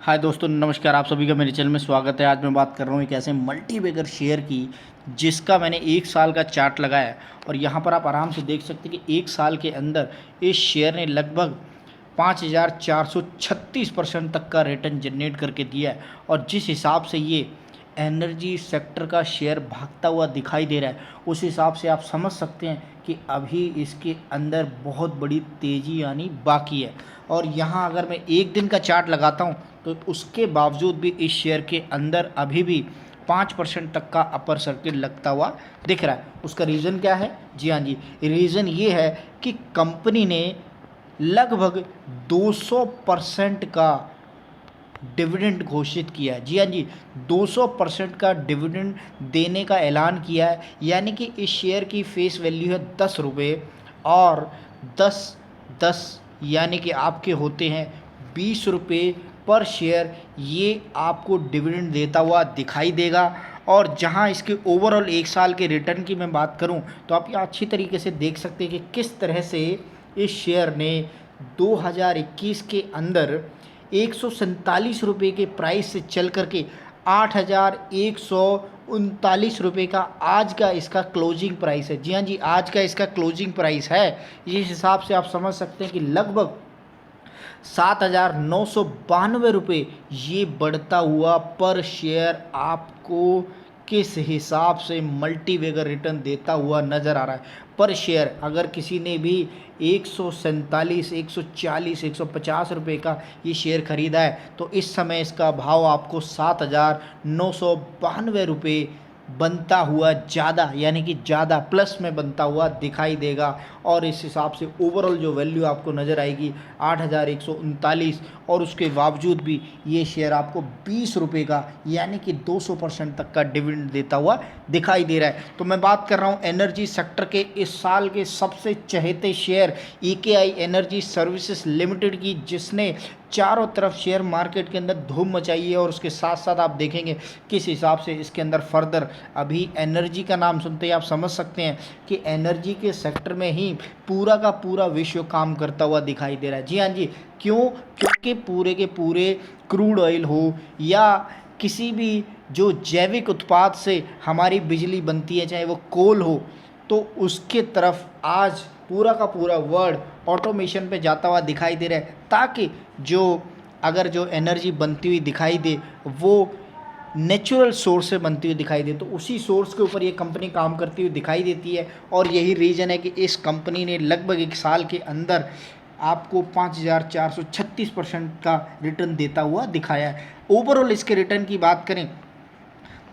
हाय दोस्तों, नमस्कार। आप सभी का मेरे चैनल में स्वागत है। आज मैं बात कर रहा हूँ एक ऐसे मल्टीबैगर शेयर की जिसका मैंने 1 साल का चार्ट लगाया है। और यहाँ पर आप आराम से देख सकते हैं कि 1 साल के अंदर इस शेयर ने लगभग 5436% तक का रिटर्न जनरेट करके दिया है। और जिस हिसाब से ये एनर्जी सेक्टर का शेयर भागता हुआ दिखाई दे रहा है, उस हिसाब से आप समझ सकते हैं कि अभी इसके अंदर बहुत बड़ी तेज़ी आनी बाकी है। और यहाँ अगर मैं एक दिन का चार्ट लगाता हूँ तो उसके बावजूद भी इस शेयर के अंदर अभी भी 5% तक का अपर सर्किट लगता हुआ दिख रहा है। उसका रीज़न क्या है? जी हाँ जी, रीज़न ये है कि कंपनी ने लगभग 200% का डिविडेंड घोषित किया है। जी हाँ जी, 200% का डिविडेंड देने का ऐलान किया है। यानी कि इस शेयर की फेस वैल्यू है 10 रुपये, और 10 यानी कि आपके होते हैं 20 रुपये पर शेयर। ये आपको डिविडेंड देता हुआ दिखाई देगा। और जहां इसके ओवरऑल 1 साल के रिटर्न की मैं बात करूं तो आप यहाँ अच्छी तरीके से देख सकते हैं कि किस तरह से इस शेयर ने 2021 के अंदर 147 रुपये के प्राइस से चल करके 8139 रुपये का आज का इसका क्लोजिंग प्राइस है। जी हाँ जी, आज का इसका क्लोजिंग प्राइस है। इस हिसाब से आप समझ सकते हैं कि लगभग 7992 रुपये ये बढ़ता हुआ पर शेयर आपको किस हिसाब से मल्टीबैगर रिटर्न देता हुआ नज़र आ रहा है। पर शेयर अगर किसी ने भी 147, 140, 150 रुपये का ये शेयर खरीदा है तो इस समय इसका भाव आपको 7992 रुपये बनता हुआ ज़्यादा, यानी कि ज़्यादा प्लस में बनता हुआ दिखाई देगा। और इस हिसाब से ओवरऑल जो वैल्यू आपको नज़र आएगी 8139, और उसके बावजूद भी ये शेयर आपको 20 रुपये का यानी कि 200% तक का डिविडेंड देता हुआ दिखाई दे रहा है। तो मैं बात कर रहा हूँ एनर्जी सेक्टर के इस साल के सबसे चहेते share EKI energy services limited की, जिसने चारों तरफ शेयर मार्केट के अंदर धूम मचाई है। और उसके साथ साथ आप देखेंगे किस हिसाब से इसके अंदर फर्दर अभी एनर्जी का नाम सुनते ही आप समझ सकते हैं कि एनर्जी के सेक्टर में ही पूरा का पूरा विश्व काम करता हुआ दिखाई दे रहा है। जी हाँ जी, क्यों? क्योंकि पूरे के पूरे क्रूड ऑयल हो या किसी भी जो जैविक उत्पाद से हमारी बिजली बनती है, चाहे वो कोल हो, तो उसके तरफ आज पूरा का पूरा वर्ल्ड ऑटोमेशन पे जाता हुआ दिखाई दे रहा है, ताकि जो एनर्जी बनती हुई दिखाई दे वो नेचुरल सोर्स से बनती हुई दिखाई दे, तो उसी सोर्स के ऊपर ये कंपनी काम करती हुई दिखाई देती है। और यही रीज़न है कि इस कंपनी ने लगभग 1 साल के अंदर आपको 5436% का रिटर्न देता हुआ दिखाया है। ओवरऑल इसके रिटर्न की बात करें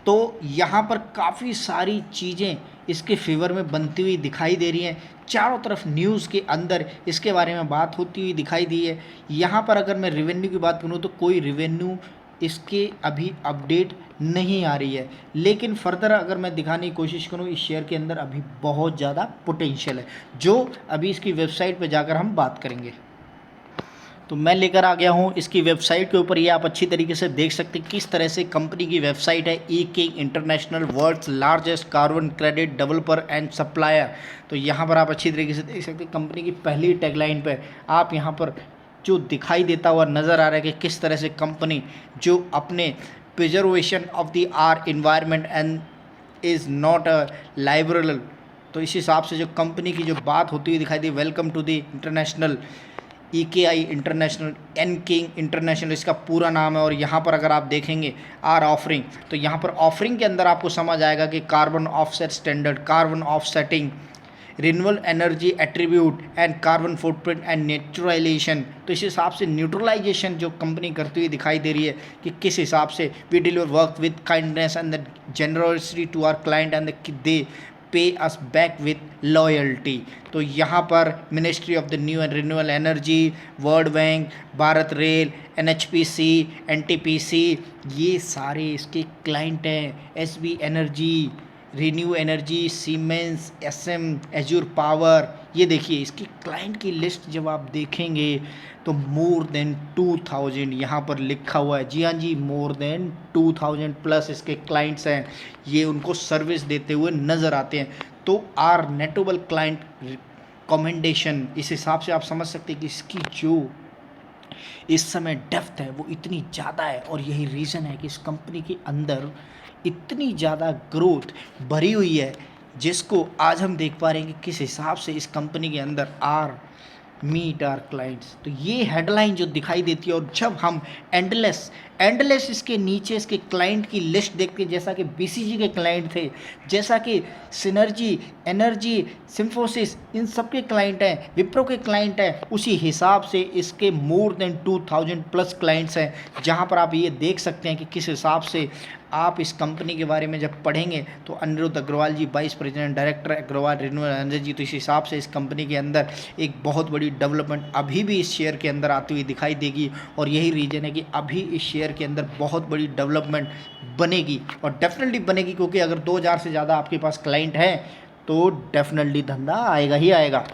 तो यहाँ पर काफ़ी सारी चीज़ें इसके फेवर में बनती हुई दिखाई दे रही हैं। चारों तरफ न्यूज़ के अंदर इसके बारे में बात होती हुई दिखाई दी है। यहाँ पर अगर मैं रेवेन्यू की बात करूँ तो कोई रेवेन्यू इसके अभी अपडेट नहीं आ रही है, लेकिन फर्दर अगर मैं दिखाने की कोशिश करूँ इस शेयर के अंदर अभी बहुत ज़्यादा पोटेंशियल है, जो अभी इसकी वेबसाइट पर जाकर हम बात करेंगे। तो मैं लेकर आ गया हूँ इसकी वेबसाइट के ऊपर। ये आप अच्छी तरीके से देख सकते हैं किस तरह से कंपनी की वेबसाइट है। EKI international, world's largest carbon credit developer and supplier. तो यहाँ पर आप अच्छी तरीके से देख सकते हैं कंपनी की पहली टैगलाइन पे आप यहाँ पर जो दिखाई देता हुआ नज़र आ रहा है कि किस तरह से कंपनी जो अपने preservation of the our environment and is not a liberal, तो इस हिसाब से जो कंपनी की जो बात होती हुई दिखाई दी, welcome to the international EKI international, NKING international इसका पूरा नाम है। और यहाँ पर अगर आप देखेंगे आर ऑफरिंग, तो यहाँ पर ऑफरिंग के अंदर आपको समझ आएगा कि carbon offset standard, carbon offsetting, renewable energy attribute and carbon footprint and naturalisation. तो इस हिसाब से न्यूट्रलाइजेशन जो कंपनी करती हुई दिखाई दे रही है कि किस हिसाब से we deliver work with kindness and the generosity to our client and they pay us back with loyalty. तो यहाँ पर ministry of the new and renewable energy, world bank, Bharat rail, NHPC, NTPC, ये सारे इसके क्लाइंट हैं। SB energy, renew energy, Siemens, SM, Azure power. ये देखिए इसकी क्लाइंट की लिस्ट जब आप देखेंगे तो मोर देन 2000 यहाँ पर लिखा हुआ है। जी हाँ जी, मोर देन 2000 प्लस इसके क्लाइंट्स हैं। ये उनको सर्विस देते हुए नज़र आते हैं। तो आर नेटेबल क्लाइंट कमेंडेशन, इस हिसाब से आप समझ सकते हैं कि इसकी जो इस समय डेप्थ है वो इतनी ज़्यादा है, और यही रीज़न है कि इस कंपनी के अंदर इतनी ज़्यादा ग्रोथ भरी हुई है, जिसको आज हम देख पा रहे हैं कि किस हिसाब से इस कंपनी के अंदर आर मीट आर क्लाइंट्स। तो ये हेडलाइन जो दिखाई देती है, और जब हम एंडलेस इसके नीचे इसके क्लाइंट की लिस्ट देखते हैं, जैसा कि बीसीजी के क्लाइंट थे, जैसा कि सिनर्जी, एनर्जी, सिम्फोसिस, इन सब के क्लाइंट हैं, विप्रो के क्लाइंट हैं, उसी हिसाब से इसके मोर देन 2000 प्लस क्लाइंट्स हैं, जहां पर आप ये देख सकते हैं कि किस हिसाब से आप इस कंपनी के बारे में जब पढ़ेंगे तो Anirudh Agarwal ji vice president director Agarwal renewable energy, तो इस हिसाब से इस कंपनी के अंदर एक बहुत बड़ी डेवलपमेंट अभी भी इस शेयर के अंदर आती हुई दिखाई देगी, और यही रीज़न है कि अभी इस शेयर के अंदर बहुत बड़ी डेवलपमेंट बनेगी, और डेफिनेटली बनेगी, क्योंकि अगर 2000 से ज़्यादा आपके पास क्लाइंट हैं तो डेफिनेटली धंधा आएगा ही आएगा।